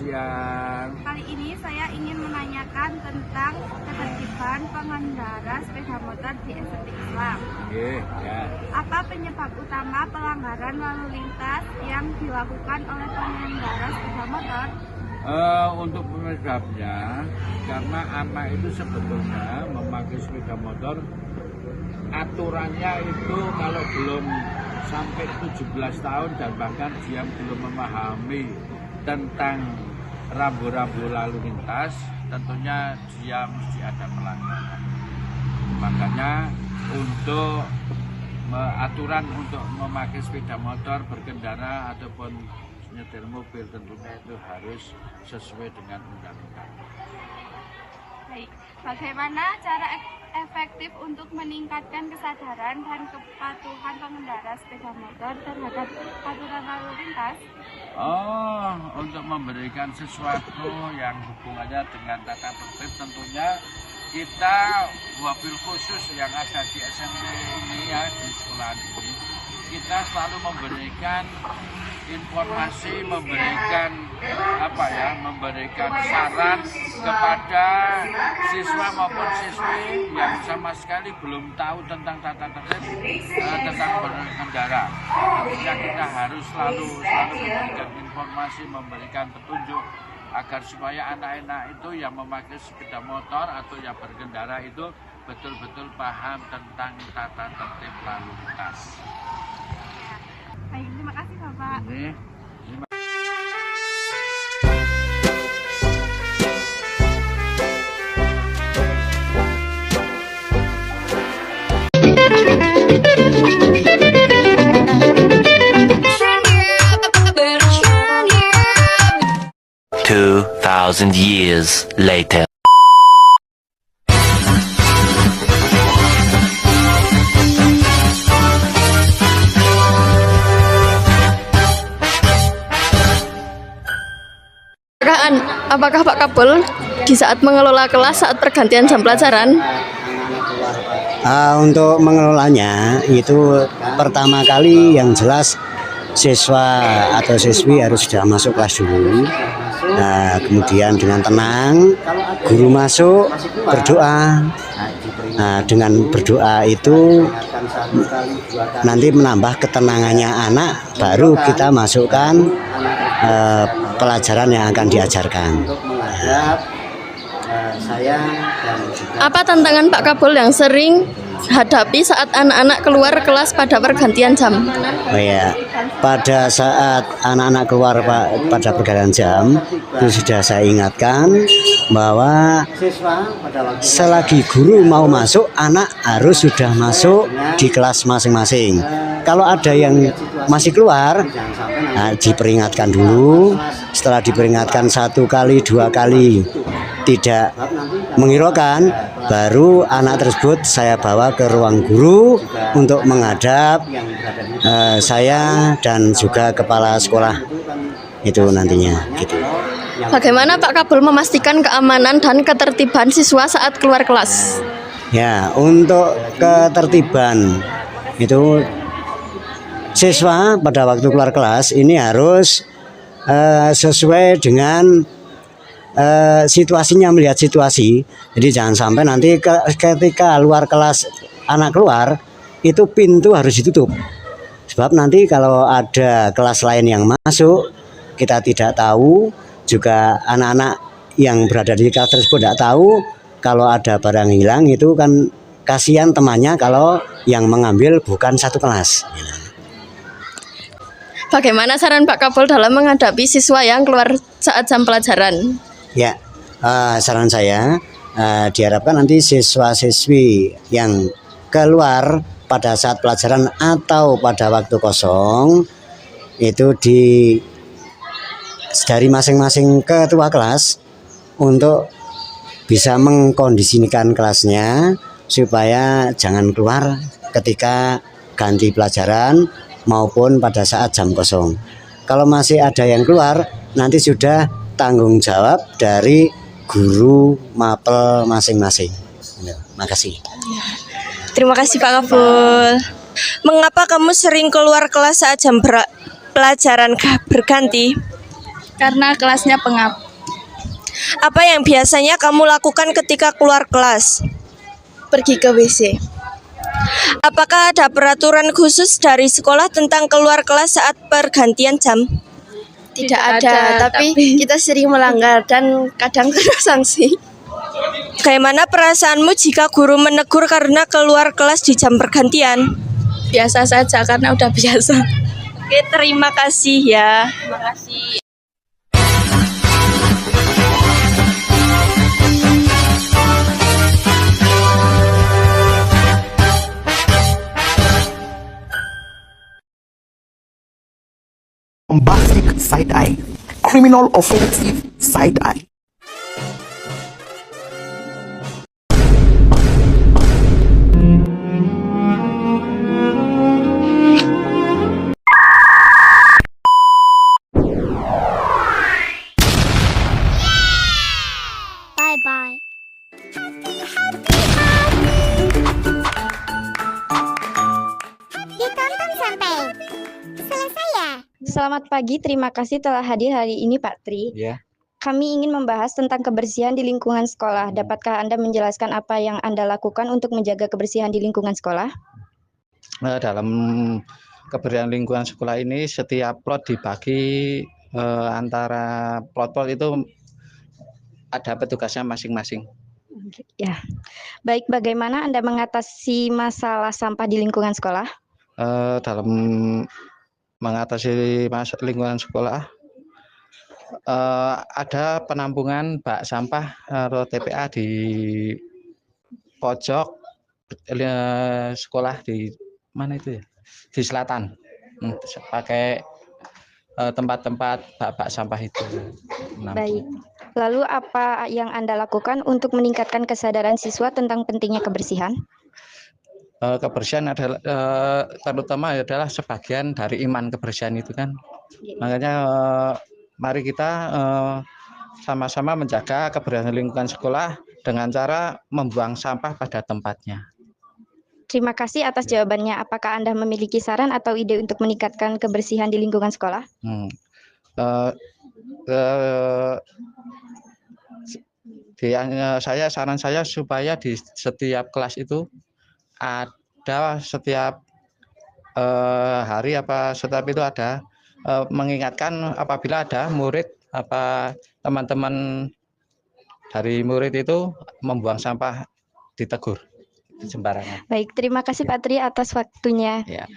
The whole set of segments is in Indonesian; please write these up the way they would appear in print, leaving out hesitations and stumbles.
siang. Kali ini saya ingin menanyakan tentang ketertiban pengendara sepeda motor di SMP Islam. Ya. Apa penyebab utama pelanggaran lalu lintas yang dilakukan oleh pengendara sepeda motor? Untuk penyebabnya, karena anak itu sebetulnya memakai sepeda motor, aturannya itu kalau belum sampai 17 tahun dan bahkan dia belum memahami tentang rambu-rambu lalu lintas, tentunya dia mesti ada pelanggaran. Makanya untuk aturan untuk memakai sepeda motor, berkendara ataupun nyetir mobil tentunya itu harus sesuai dengan undang-undang. Baik, bagaimana cara efektif untuk meningkatkan kesadaran dan kepatuhan pengendara sepeda motor terhadap aturan lalu lintas? Untuk memberikan sesuatu yang hubungannya dengan tata tertib, tentunya kita wabil khusus yang ada di SMP ini ya, di sekolah ini, kita selalu memberikan informasi, memberikan saran kepada siswa maupun siswi yang sama sekali belum tahu tentang tata tertib tentang berkendara. Tentunya kita harus selalu memberikan informasi, memberikan petunjuk agar supaya anak-anak itu yang memakai sepeda motor atau yang berkendara itu betul-betul paham tentang tata tertib lalu lintas. Baik, terima kasih Bapak. Ini. 2,000 years later. Apakah Pak Kapol di saat mengelola kelas saat pergantian jam pelajaran? Untuk mengelolanya itu pertama kali yang jelas siswa atau siswi harus sudah masuk kelas dulu. Nah, kemudian dengan tenang guru masuk berdoa. Nah, dengan berdoa itu nanti menambah ketenangannya anak, baru kita masukkan pelajaran yang akan diajarkan. Apa tantangan Pak Kapol yang sering hadapi saat anak-anak keluar kelas pada pergantian jam? Oh ya, pada saat anak-anak keluar pada pergantian jam itu sudah saya ingatkan bahwa selagi guru mau masuk, anak harus sudah masuk di kelas masing-masing. Kalau ada yang masih keluar, nah, diperingatkan dulu. Setelah diperingatkan 1 kali, 2 kali tidak menghiraukan, baru anak tersebut saya bawa ke ruang guru untuk menghadap saya dan juga kepala sekolah itu nantinya gitu. Bagaimana Pak Kapol memastikan keamanan dan ketertiban siswa saat keluar kelas? Ya, untuk ketertiban itu siswa pada waktu keluar kelas ini harus sesuai dengan situasinya, melihat situasi. Jadi jangan sampai nanti ketika luar kelas anak keluar itu pintu harus ditutup. Sebab nanti kalau ada kelas lain yang masuk kita tidak tahu, juga anak-anak yang berada di kelas tersebut tidak tahu. Kalau ada barang hilang itu kan kasihan temannya kalau yang mengambil bukan satu kelas. Bagaimana saran Pak Kapol dalam menghadapi siswa yang keluar saat jam pelajaran? Ya, saran saya diharapkan nanti siswa-siswi yang keluar pada saat pelajaran atau pada waktu kosong itu dari masing-masing ketua kelas untuk bisa mengkondisikan kelasnya supaya jangan keluar ketika ganti pelajaran maupun pada saat jam kosong. Kalau masih ada yang keluar, nanti sudah tanggung jawab dari guru mapel masing-masing. Makasih. Terima kasih Pak Kapol. Mengapa kamu sering keluar kelas saat jam pelajaran berganti? Karena kelasnya pengap. Apa yang biasanya kamu lakukan ketika keluar kelas? Pergi ke WC. Apakah ada peraturan khusus dari sekolah tentang keluar kelas saat pergantian jam? Tidak ada, tapi kita sering melanggar dan kadang kena sanksi. Bagaimana perasaanmu jika guru menegur karena keluar kelas di jam pergantian? Biasa saja karena udah biasa. Oke, terima kasih ya. Terima kasih. Bombastic side-eye, criminal offensive side-eye. Bye-bye. Ditonton sampai selesai ya. Selamat pagi, terima kasih telah hadir hari ini Pak Tri. Ya, Kami ingin membahas tentang kebersihan di lingkungan sekolah. Dapatkah Anda menjelaskan apa yang Anda lakukan untuk menjaga kebersihan di lingkungan sekolah? dalam kebersihan lingkungan sekolah ini setiap plot dibagi antara plot-plot itu ada petugasnya masing-masing. Ya, baik. Bagaimana Anda mengatasi masalah sampah di lingkungan sekolah? Dalam mengatasi lingkungan sekolah ada penampungan bak sampah atau TPA di pojok sekolah di mana itu ya, di selatan, pakai tempat-tempat bak sampah itu. Baik. Lalu apa yang Anda lakukan untuk meningkatkan kesadaran siswa tentang pentingnya kebersihan? Kebersihan adalah terutama adalah sebagian dari iman kebersihan itu kan. Makanya mari kita sama-sama menjaga kebersihan lingkungan sekolah dengan cara membuang sampah pada tempatnya. Terima kasih atas jawabannya. Apakah Anda memiliki saran atau ide untuk meningkatkan kebersihan di lingkungan sekolah? Saran saya supaya di setiap kelas itu ada setiap hari setiap itu ada mengingatkan apabila ada murid teman-teman dari murid itu membuang sampah ditegur sembarangan. Baik, terima kasih Pak Tri atas waktunya. Ya.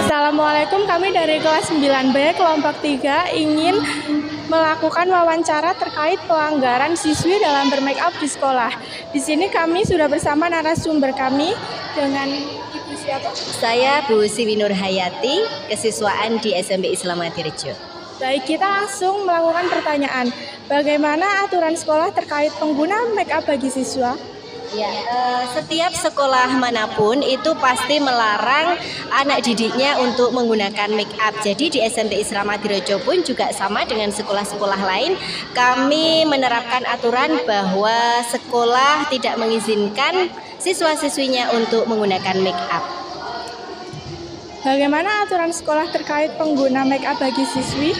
Assalamualaikum, kami dari kelas 9B kelompok 3 ingin melakukan wawancara terkait pelanggaran siswi dalam bermake up di sekolah. Di sini kami sudah bersama narasumber kami dengan Ibu siapa? Saya Bu Siwi Nur Hayati, kesiswaan di SMP Islam Adirejo. Baik, kita langsung melakukan pertanyaan. Bagaimana aturan sekolah terkait pengguna make up bagi siswa? Ya, setiap sekolah manapun itu pasti melarang anak didiknya untuk menggunakan make up. Jadi di SMP Islam Adirejo pun juga sama dengan sekolah-sekolah lain. Kami menerapkan aturan bahwa sekolah tidak mengizinkan siswa-siswinya untuk menggunakan make up. Bagaimana aturan sekolah terkait pengguna make up bagi siswi?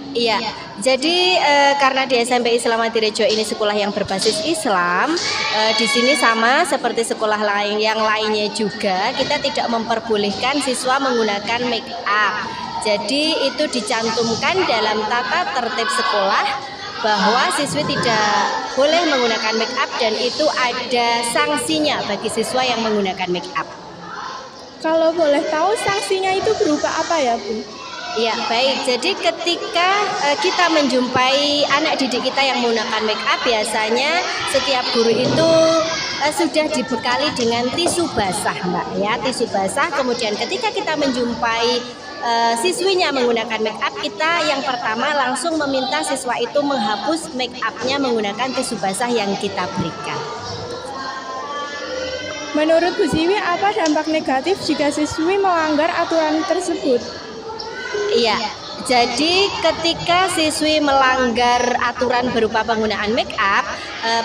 Iya, jadi karena di SMP Islam Adirejo ini sekolah yang berbasis Islam, di sini sama seperti sekolah lain yang lainnya juga, kita tidak memperbolehkan siswa menggunakan make up. Jadi itu dicantumkan dalam tata tertib sekolah bahwa siswi tidak boleh menggunakan make up dan itu ada sanksinya bagi siswa yang menggunakan make up. Kalau boleh tahu sanksinya itu berupa apa ya, Bu? Ya, baik. Jadi ketika kita menjumpai anak didik kita yang menggunakan make up, biasanya setiap guru itu sudah dibekali dengan tisu basah, Mbak ya, tisu basah. Kemudian ketika kita menjumpai siswinya menggunakan make up, kita yang pertama langsung meminta siswa itu menghapus make upnya menggunakan tisu basah yang kita berikan. Menurut Bu Siwi, apa dampak negatif jika siswi melanggar aturan tersebut? Iya, jadi ketika siswi melanggar aturan berupa penggunaan make up,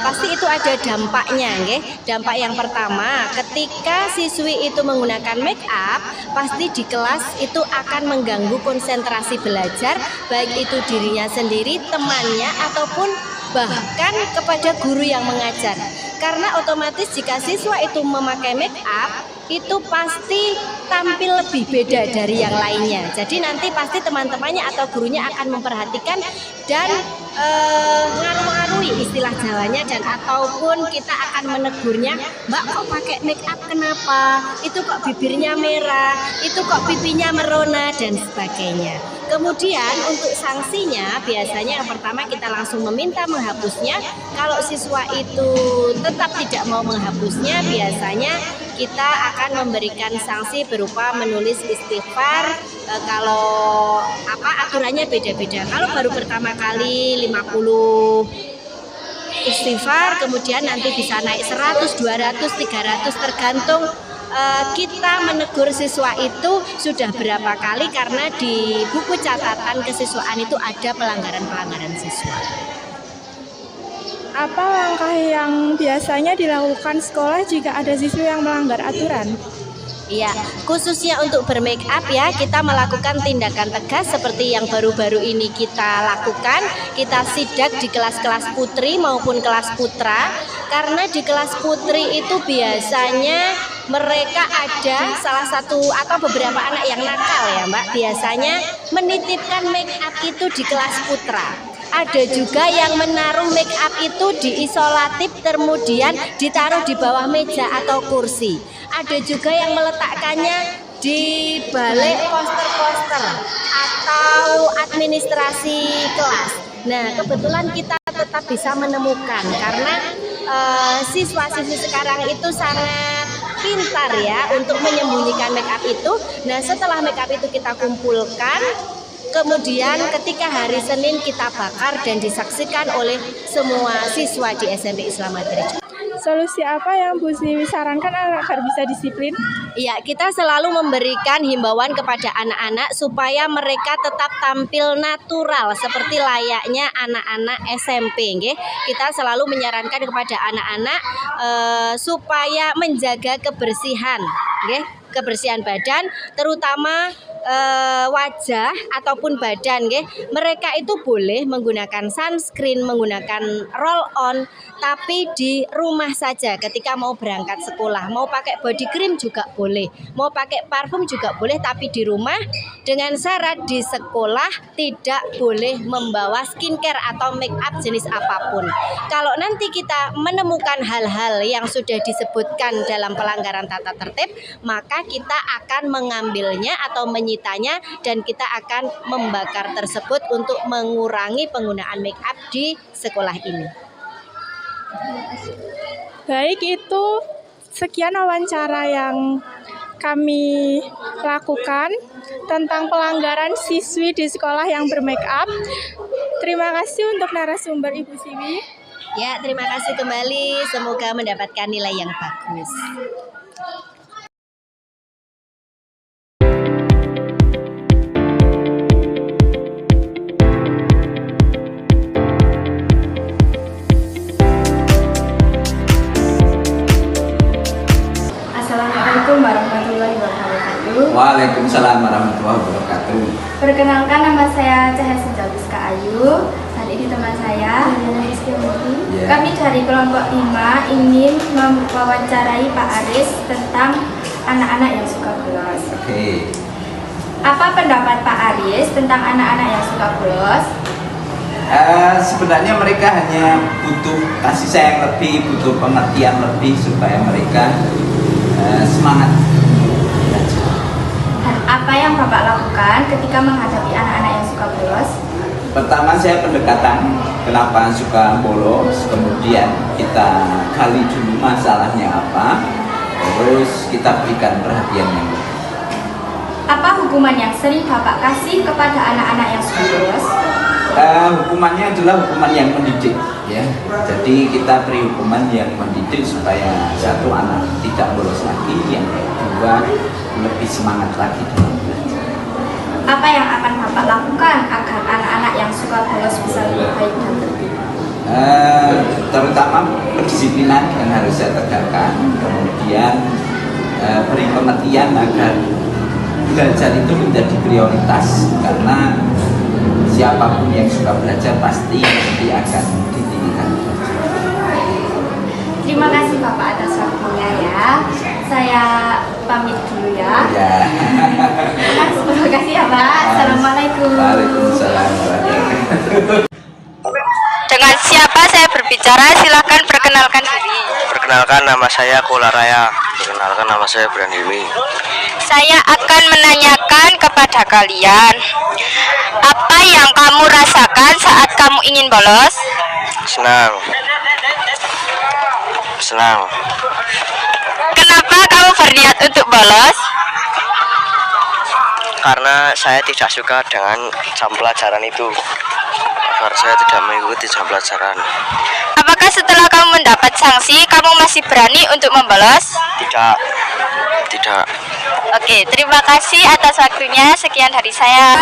pasti itu ada dampaknya, nggih. Dampak yang pertama, ketika siswi itu menggunakan make up, pasti di kelas itu akan mengganggu konsentrasi belajar, baik itu dirinya sendiri, temannya, ataupun bahkan kepada guru yang mengajar. Karena otomatis jika siswa itu memakai make up, itu pasti tampil lebih beda dari yang lainnya. Jadi nanti pasti teman-temannya atau gurunya akan memperhatikan dan ngaruh-ngaruhi istilah Jawanya, dan ataupun kita akan menegurnya, Mbak kok pakai make up kenapa? Itu kok bibirnya merah, itu kok pipinya merona, dan sebagainya. Kemudian untuk sanksinya biasanya yang pertama kita langsung meminta menghapusnya. Kalau siswa itu tetap tidak mau menghapusnya, biasanya kita akan memberikan sanksi berupa menulis istighfar. Kalau aturannya beda-beda. Kalau baru pertama kali 50 istighfar, kemudian nanti bisa naik 100, 200, 300 tergantung kita menegur siswa itu sudah berapa kali, karena di buku catatan kesiswaan itu ada pelanggaran-pelanggaran siswa. Apa langkah yang biasanya dilakukan sekolah jika ada siswa yang melanggar aturan? Iya, khususnya untuk bermake up ya, kita melakukan tindakan tegas seperti yang baru-baru ini kita lakukan. Kita sidak di kelas-kelas putri maupun kelas putra. Karena di kelas putri itu biasanya mereka ada salah satu atau beberapa anak yang nakal ya Mbak, biasanya menitipkan make up itu di kelas putra. Ada juga yang menaruh make up itu di isolatif, kemudian ditaruh di bawah meja atau kursi. Ada juga yang meletakkannya di balik poster-poster atau administrasi kelas. Nah, kebetulan kita tetap bisa menemukan karena siswa-siswi sekarang itu sangat pintar ya untuk menyembunyikan make up itu. Nah, setelah make up itu kita kumpulkan, kemudian ketika hari Senin kita bakar dan disaksikan oleh semua siswa di SMP Islam Madrid. Solusi apa yang Bu Siwi sarankan agar bisa disiplin? Ya, kita selalu memberikan himbauan kepada anak-anak supaya mereka tetap tampil natural seperti layaknya anak-anak SMP. Nggih. Kita selalu menyarankan kepada anak-anak supaya menjaga kebersihan, nggih, kebersihan badan, terutama wajah ataupun badan, nggih. Mereka itu boleh menggunakan sunscreen, menggunakan roll on, tapi di rumah saja ketika mau berangkat sekolah. Mau pakai body cream juga boleh, mau pakai parfum juga boleh, tapi di rumah dengan syarat di sekolah tidak boleh membawa skincare atau make up jenis apapun. Kalau nanti kita menemukan hal-hal yang sudah disebutkan dalam pelanggaran tata tertib, maka kita akan mengambilnya atau menyitanya dan kita akan membakar tersebut untuk mengurangi penggunaan make up di sekolah ini. Baik, itu sekian wawancara yang kami lakukan tentang pelanggaran siswi di sekolah yang bermake up. Terima kasih untuk narasumber Ibu Siwi. Ya, terima kasih kembali. Semoga mendapatkan nilai yang bagus. Assalamualaikum warahmatullahi wabarakatuh. Waalaikumsalam warahmatullahi wabarakatuh. Perkenalkan, nama saya Cahaya Senjawiska Ayu. Saat ini teman saya Kami dari kelompok 5 ingin mewawancarai Pak Aris tentang anak-anak yang suka bolos. Oke. Apa pendapat Pak Aris tentang anak-anak yang suka bolos? Sebenarnya mereka hanya butuh kasih sayang lebih, butuh pengertian lebih supaya mereka semangat belajar. Dan apa yang Bapak lakukan ketika menghadapi anak-anak yang suka bolos? Pertama saya pendekatan kenapa suka bolos, kemudian kita gali dulu masalahnya apa, terus kita berikan perhatian yang lebih. Apa hukuman yang sering Bapak kasih kepada anak-anak yang suka bolos? Hukumannya adalah hukuman yang mendidik, ya. Jadi kita beri hukuman yang mendidik supaya satu anak tidak bolos lagi, yang kedua lebih semangat lagi dalam belajar. Apa yang akan Bapak lakukan agar anak-anak yang suka bolos bisa lebih baik dan tertib? Terutama kedisiplinan yang harus saya tegakkan, kemudian beri pengertian agar belajar itu menjadi prioritas, karena siapapun yang suka belajar pasti nanti akan ditinggikan. Terima kasih Bapak atas waktunya ya. Saya pamit dulu ya. Terima kasih ya Pak. Assalamualaikum. Waalaikumsalam warahmatullahi. Dengan siapa saya berbicara? Silakan perkenalkan diri. Perkenalkan, nama saya Kularaya. Perkenalkan, nama saya Brandilmi. Saya akan menanyakan kepada kalian, apa yang kamu rasakan saat kamu ingin bolos? Senang. Kenapa kamu berniat untuk bolos? Karena saya tidak suka dengan jam pelajaran itu. Karena saya tidak mengikuti jam pelajaran. Apakah setelah kamu mendapat sanksi, kamu masih berani untuk membolos? Tidak. Oke, terima kasih atas waktunya. Sekian dari saya.